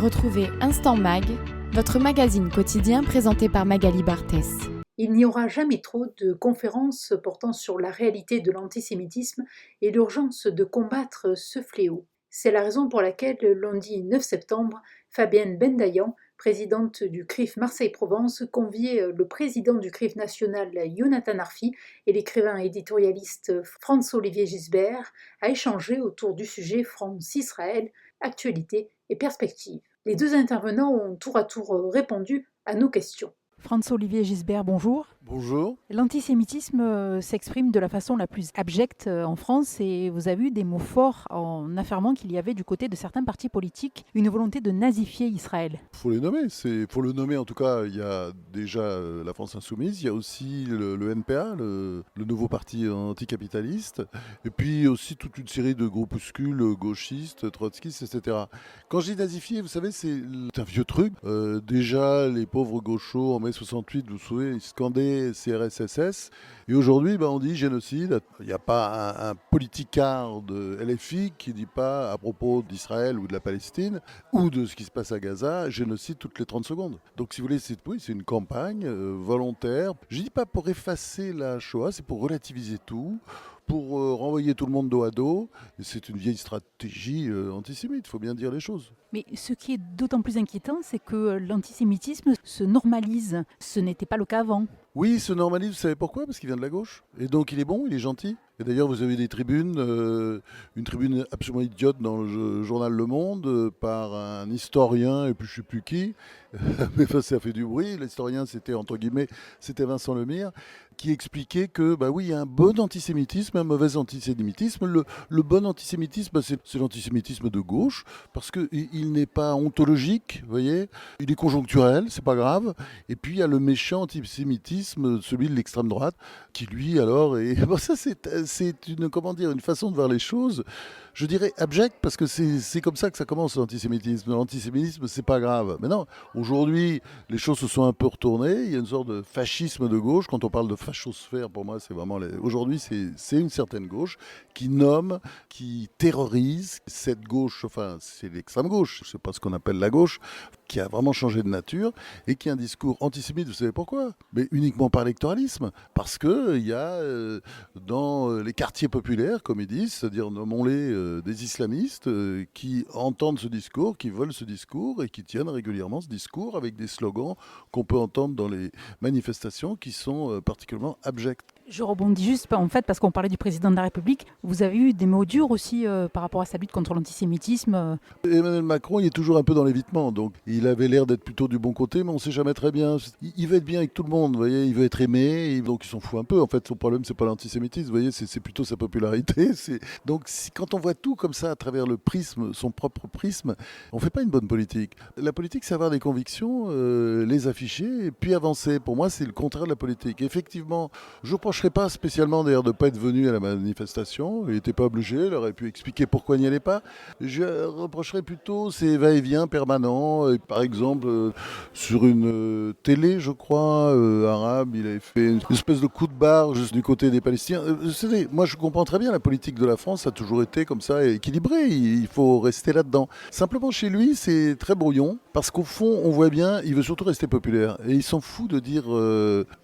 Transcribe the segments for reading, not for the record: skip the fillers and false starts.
Retrouvez Instant Mag, votre magazine quotidien présenté par Magali Barthès. Il n'y aura jamais trop de conférences portant sur la réalité de l'antisémitisme et l'urgence de combattre ce fléau. C'est la raison pour laquelle, lundi 9 septembre, Fabienne Bendayan, présidente du CRIF Marseille-Provence, conviait le président du CRIF national Yonatan Arfi et l'écrivain éditorialiste Franz-Olivier Gisbert à échanger autour du sujet France-Israël, actualité et perspective. Les deux intervenants ont tour à tour répondu à nos questions. Franz-Olivier Gisbert, bonjour. Bonjour. L'antisémitisme s'exprime de la façon la plus abjecte en France et vous avez eu des mots forts en affirmant qu'il y avait du côté de certains partis politiques une volonté de nazifier Israël. Il faut les nommer. Faut le nommer en tout cas. Il y a déjà la France Insoumise, il y a aussi le NPA, le nouveau parti anticapitaliste, et puis aussi toute une série de groupuscules gauchistes, trotskistes, etc. Quand je dis nazifier, vous savez, c'est un vieux truc. Déjà, les pauvres gauchos en mai 68, vous vous souvenez, ils scandaient CRSSS. Et aujourd'hui, on dit génocide. Il n'y a pas un politicard de LFI qui ne dit pas à propos d'Israël ou de la Palestine ou de ce qui se passe à Gaza, génocide toutes les 30 secondes. Donc si vous voulez, c'est une campagne volontaire. Je ne dis pas pour effacer la Shoah, c'est pour relativiser tout, pour renvoyer tout le monde dos à dos. Et c'est une vieille stratégie antisémite, il faut bien dire les choses. Mais ce qui est d'autant plus inquiétant, c'est que l'antisémitisme se normalise. Ce n'était pas le cas avant. Oui, il se normalise, vous savez pourquoi ? Parce qu'il vient de la gauche. Et donc il est bon, il est gentil. Et d'ailleurs, vous avez des tribunes, une tribune absolument idiote dans le journal Le Monde, par un historien, et puis je ne sais plus qui, mais ça a fait du bruit. L'historien, c'était entre guillemets, c'était Vincent Lemire, qui expliquait que, oui, il y a un bon antisémitisme, un mauvais antisémitisme. Le bon antisémitisme, c'est l'antisémitisme de gauche, parce qu'il n'est pas ontologique, vous voyez, il est conjoncturel, c'est pas grave. Et puis il y a le méchant antisémitisme, celui de l'extrême droite, qui lui, alors, est... ça c'est une façon de voir les choses, je dirais abjecte, parce que c'est comme ça que ça commence l'antisémitisme. L'antisémitisme, c'est pas grave. Mais non, aujourd'hui, les choses se sont un peu retournées. Il y a une sorte de fascisme de gauche. Quand on parle de fachosphère, pour moi, c'est vraiment... Aujourd'hui, c'est une certaine gauche qui nomme, qui terrorise cette gauche, enfin, c'est l'extrême gauche, je sais pas ce qu'on appelle la gauche, qui a vraiment changé de nature et qui a un discours antisémite. Vous savez pourquoi ? Mais uniquement par électoralisme. Parce qu'il y a dans les quartiers populaires, comme ils disent, c'est-à-dire nommons-les des islamistes qui entendent ce discours, qui veulent ce discours et qui tiennent régulièrement ce discours avec des slogans qu'on peut entendre dans les manifestations qui sont particulièrement abjects. Je rebondis juste en fait parce qu'on parlait du président de la République. Vous avez eu des mots durs aussi par rapport à sa lutte contre l'antisémitisme. Emmanuel Macron, il est toujours un peu dans l'évitement, donc il avait l'air d'être plutôt du bon côté, mais on ne sait jamais très bien. Il veut être bien avec tout le monde, vous voyez, il veut être aimé, donc il s'en fout un peu. En fait, son problème, c'est pas l'antisémitisme, vous voyez, c'est plutôt sa popularité. Donc quand on voit tout comme ça à travers le prisme, son propre prisme, on fait pas une bonne politique. La politique, c'est avoir des convictions, les afficher et puis avancer. Pour moi, c'est le contraire de la politique. Effectivement, je reprocherais pas spécialement d'ailleurs de ne pas être venu à la manifestation. Il n'était pas obligé, il aurait pu expliquer pourquoi il n'y allait pas. Je reprocherais plutôt ces va-et-vient permanents. Et par exemple, sur une télé, je crois, arabe, il avait fait une espèce de coup de barre juste du côté des Palestiniens. Moi, je comprends très bien la politique de la France, ça a toujours été comme ça, équilibré. Il faut rester là-dedans. Simplement, chez lui, c'est très brouillon, parce qu'au fond, on voit bien, il veut surtout rester populaire. Et il s'en fout de dire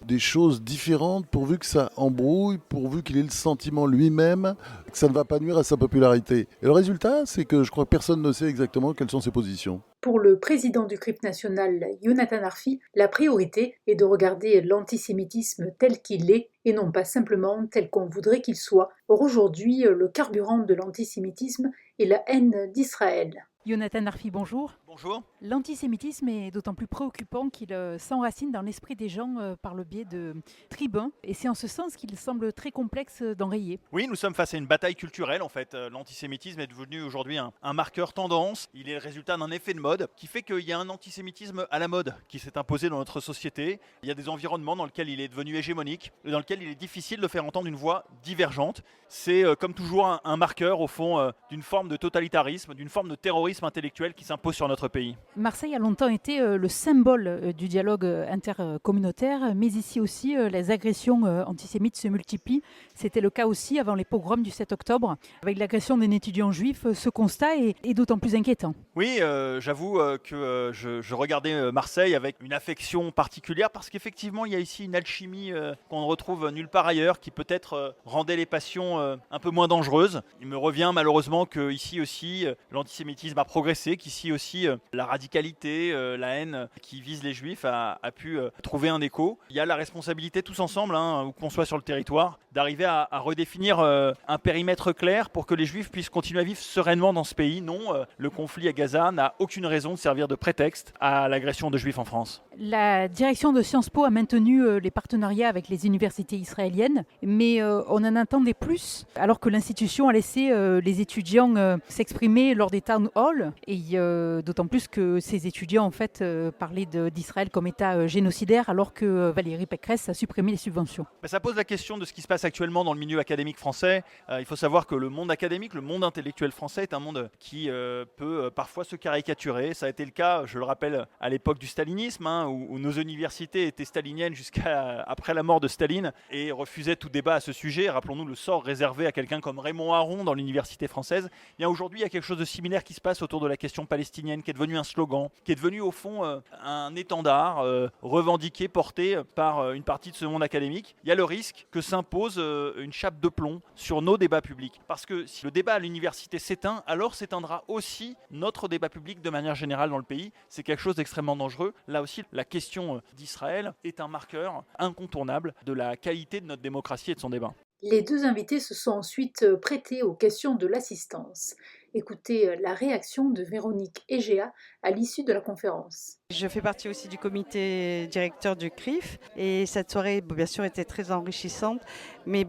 des choses différentes pourvu que ça embrouille, pourvu qu'il ait le sentiment lui-même que ça ne va pas nuire à sa popularité. Et le résultat, c'est que je crois que personne ne sait exactement quelles sont ses positions. Pour le président du CRIF national, Yonatan Arfi, la priorité est de regarder l'antisémitisme tel qu'il est et non pas simplement tel qu'on voudrait qu'il soit. Or aujourd'hui, le carburant de l'antisémitisme est la haine d'Israël. Yonatan Arfi, bonjour. Bonjour. L'antisémitisme est d'autant plus préoccupant qu'il s'enracine dans l'esprit des gens par le biais de tribuns. Et c'est en ce sens qu'il semble très complexe d'enrayer. Oui, nous sommes face à une bataille culturelle en fait. L'antisémitisme est devenu aujourd'hui un marqueur tendance. Il est le résultat d'un effet de mode qui fait qu'il y a un antisémitisme à la mode qui s'est imposé dans notre société. Il y a des environnements dans lesquels il est devenu hégémonique et dans lesquels il est difficile de faire entendre une voix divergente. C'est comme toujours un marqueur au fond d'une forme de totalitarisme, d'une forme de terrorisme terrorisme intellectuel qui s'impose sur notre pays. Marseille a longtemps été le symbole du dialogue intercommunautaire, mais ici aussi, les agressions antisémites se multiplient. C'était le cas aussi avant les pogroms du 7 octobre. Avec l'agression d'un étudiant juif, ce constat est d'autant plus inquiétant. Oui, j'avoue que je regardais Marseille avec une affection particulière parce qu'effectivement, il y a ici une alchimie qu'on ne retrouve nulle part ailleurs qui peut-être rendait les passions un peu moins dangereuses. Il me revient malheureusement qu'ici aussi, l'antisémitisme a progressé, qu'ici aussi, la radicalité, la haine qui vise les juifs a pu trouver un écho. Il y a la responsabilité tous ensemble, où qu'on soit sur le territoire, d'arriver à redéfinir un périmètre clair pour que les juifs puissent continuer à vivre sereinement dans ce pays. Non, le conflit à Gaza n'a aucune raison de servir de prétexte à l'agression de juifs en France. La direction de Sciences Po a maintenu les partenariats avec les universités israéliennes, mais on en attendait plus, alors que l'institution a laissé les étudiants s'exprimer lors des town halls, et d'autant plus que ces étudiants en fait parlaient d'Israël comme État génocidaire, alors que Valérie Pécresse a supprimé les subventions. Ça pose la question de ce qui se passe actuellement dans le milieu académique français. Il faut savoir que le monde académique, le monde intellectuel français est un monde qui peut parfois se caricaturer. Ça a été le cas, je le rappelle, à l'époque du stalinisme, où nos universités étaient staliniennes jusqu'à après la mort de Staline et refusaient tout débat à ce sujet. Rappelons-nous le sort réservé à quelqu'un comme Raymond Aron dans l'université française. Bien aujourd'hui, il y a quelque chose de similaire qui se passe autour de la question palestinienne, qui est devenu un slogan, qui est devenu au fond un étendard revendiqué, porté par une partie de ce monde académique. Il y a le risque que s'impose une chape de plomb sur nos débats publics. Parce que si le débat à l'université s'éteint, alors s'éteindra aussi notre débat public de manière générale dans le pays. C'est quelque chose d'extrêmement dangereux. Là aussi, la question d'Israël est un marqueur incontournable de la qualité de notre démocratie et de son débat. Les deux invités se sont ensuite prêtés aux questions de l'assistance. Écoutez la réaction de Véronique Egea à l'issue de la conférence. Je fais partie aussi du comité directeur du CRIF et cette soirée, bien sûr, était très enrichissante, mais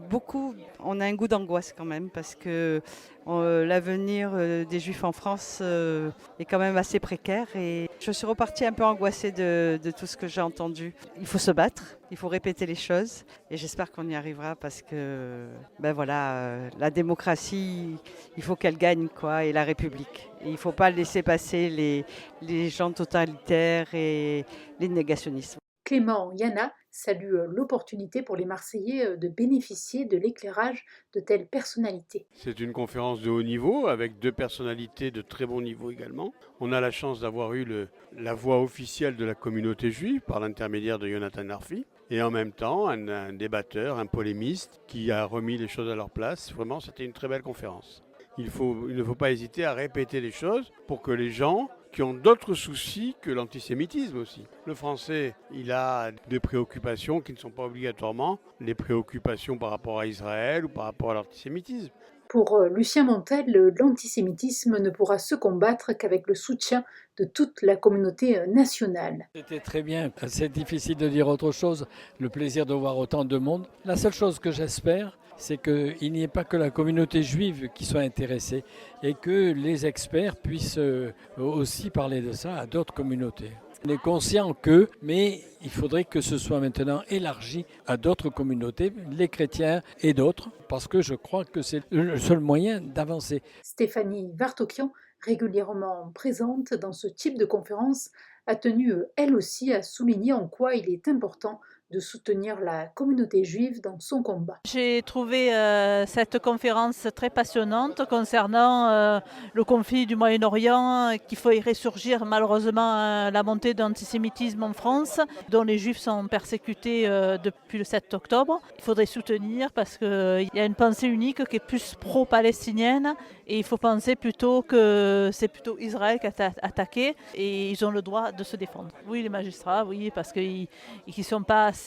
on a un goût d'angoisse quand même parce que l'avenir des Juifs en France est quand même assez précaire et je suis repartie un peu angoissée de tout ce que j'ai entendu. Il faut se battre, il faut répéter les choses et j'espère qu'on y arrivera parce que la démocratie, il faut qu'elle gagne et la République. Et il ne faut pas laisser passer les gens totalitaires et les négationnistes. Clément Yana salue l'opportunité pour les Marseillais de bénéficier de l'éclairage de telles personnalités. C'est une conférence de haut niveau avec deux personnalités de très bon niveau également. On a la chance d'avoir eu la voix officielle de la communauté juive par l'intermédiaire de Yonatan Arfi et en même temps un débatteur, un polémiste qui a remis les choses à leur place. Vraiment, c'était une très belle conférence. Il ne faut pas hésiter à répéter les choses pour que les gens qui ont d'autres soucis que l'antisémitisme aussi. Le français, il a des préoccupations qui ne sont pas obligatoirement les préoccupations par rapport à Israël ou par rapport à l'antisémitisme. Pour Lucien Montel, l'antisémitisme ne pourra se combattre qu'avec le soutien de toute la communauté nationale. C'était très bien, c'est difficile de dire autre chose, le plaisir de voir autant de monde. La seule chose que j'espère, c'est qu'il n'y ait pas que la communauté juive qui soit intéressée et que les experts puissent aussi parler de ça à d'autres communautés. On est conscient mais il faudrait que ce soit maintenant élargi à d'autres communautés, les chrétiens et d'autres, parce que je crois que c'est le seul moyen d'avancer. Stéphanie Vartokian, régulièrement présente dans ce type de conférence, a tenu elle aussi à souligner en quoi il est important de soutenir la communauté juive dans son combat. J'ai trouvé cette conférence très passionnante concernant le conflit du Moyen-Orient, qu'il faut y ressurgir malheureusement la montée de l'antisémitisme en France, dont les Juifs sont persécutés depuis le 7 octobre. Il faudrait soutenir parce qu'il y a une pensée unique qui est plus pro-palestinienne et il faut penser plutôt que c'est plutôt Israël qui a attaqué et ils ont le droit de se défendre. Oui, les magistrats, oui, parce qu'ils ne sont pas assez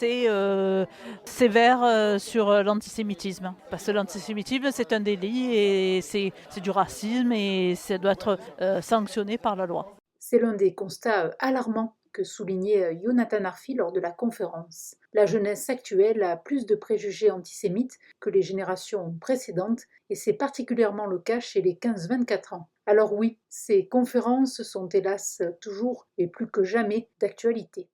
sévères sur l'antisémitisme. Parce que l'antisémitisme, c'est un délit et c'est du racisme et ça doit être sanctionné par la loi. C'est l'un des constats alarmants que soulignait Yonatan Arfi lors de la conférence. La jeunesse actuelle a plus de préjugés antisémites que les générations précédentes et c'est particulièrement le cas chez les 15-24 ans. Alors oui, ces conférences sont hélas toujours et plus que jamais d'actualité.